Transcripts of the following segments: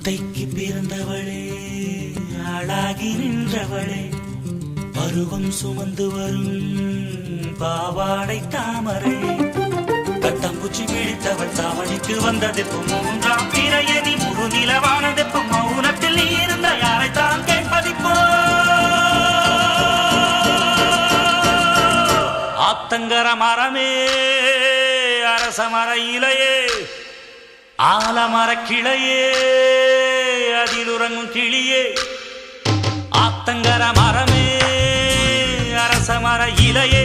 ஒத்தைக்கு பிறந்தவளே ஆளாகி நின்றவளே பருவம் சுமந்து வரும் பாவாடை தாமரை கட்டம்பூச்சி பிடித்தவள் தாவணிக்கு வந்ததெப்பும் மூன்றாம் பிறையதி முழு நிலவானதெப்பும் மௌனத்தில் நீ இருந்த யாரைத்தான் கேட்பதிப்போ ஆத்தங்கர மரமே அரச மர இலையே ஆலமர கிளையே அதில் உறங்கும் கிளியே ஆத்தங்கர மரமே அரச மர இலையே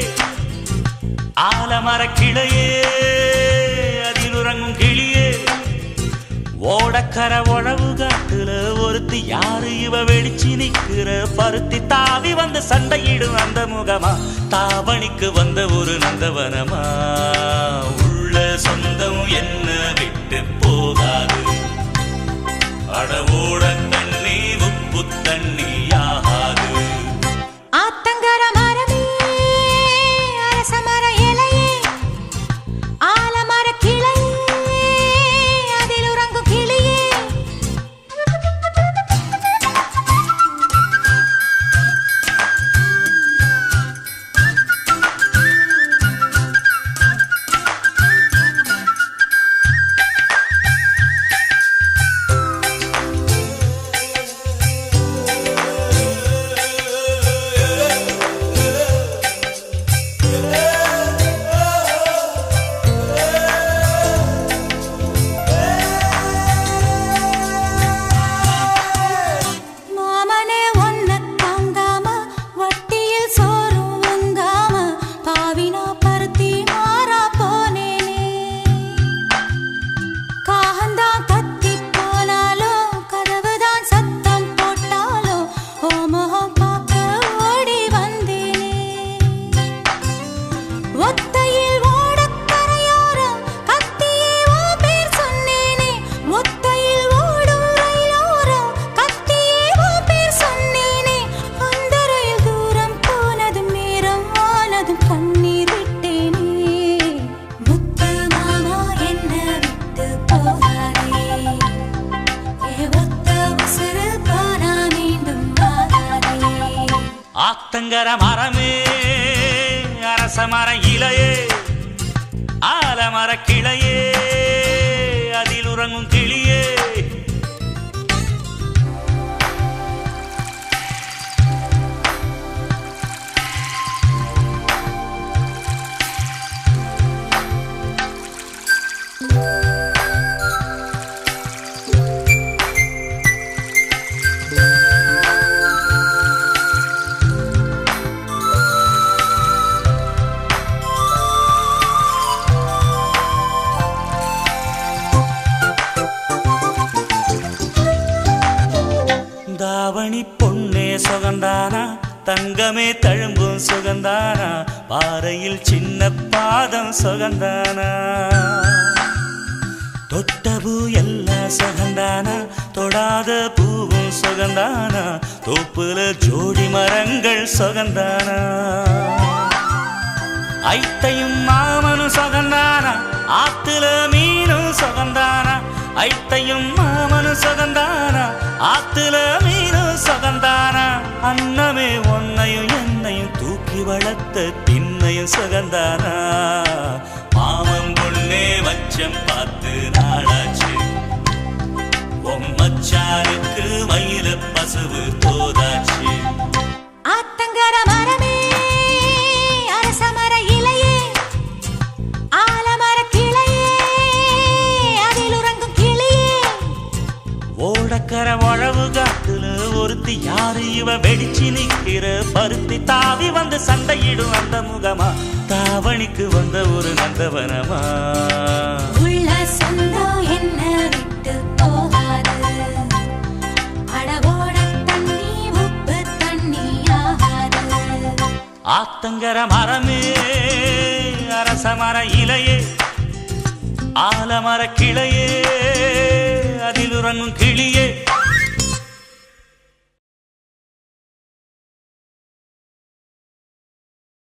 ஆலமர கிளையே அதில் உறங்கும் கிளியே ஓடக்கர உழவு காட்டுல ஒருத்தி யாரு இவ வெளிச்சி நிக்கிற பருத்தி தாவி வந்து சண்டையிடும் அந்த முகமா தாவணிக்கு வந்த ஒரு நந்தவனமா உள்ள சொந்தம் என்ன விட்டு போகாது அடவோட தண்ணி உப்பு தண்ணி ஆகாது ஆத்தங்கர மரமே அரச மர இலையே ஆலமர கிளையே அதில் உறங்கும் கிளியே ஆத்தங்கர மரமே அரச மர இலையே ஆலமர கிளையே அதில் உறங்கும் கிளியே தாவணி பொன்னே சுகந்தானா தங்கமே தழும்பும் சுகந்தானா பாறையில் சின்ன பாதம் சுகந்தானா தொட்டபூ எல்லாம் சுகந்தானா தொடாத பூவும் சுகந்தானா தோப்புல ஜோடி மரங்கள் சுகந்தானா ஐத்தையும் மாமனும் சுகந்தானா ஆத்துல மீனும் சுகந்தானா ஐத்தையும் மாமனும் சுகந்தானா ஆத்துல மீனும் சுகந்தானா அன்னமே ஒன்னையும் என்னையும் தூக்கி வளர்த்த திண்ணையும் சுகந்தானா மாமன் பொண்ணே மச்சம் பார்த்து நாளாச்சு மச்சானுக்கு மயில பசுவு தோதாச்சு ஆத்தங்கர மரமே அரச மர இலையே ஆலமர கிளையே அதில் உறங்கும் கிளியே ஓடக்கர உழவு காட்டுல ஒருத்தி யாரு இவ வெடிச்சு நிக்கிற பருத்தி தாவி வந்து சண்டையிடும் அந்த முகமா தாவணிக்கு வந்த ஒரு நந்தவனமா உள்ள சொந்தம் என்ன விட்டு போகாது அடவோட தண்ணி உப்பு தண்ணி ஆகாது ஆத்தங்கர மரமே அரச மர இலையே ஆலமர கிளையே அதில் உறங்கும் கிளியே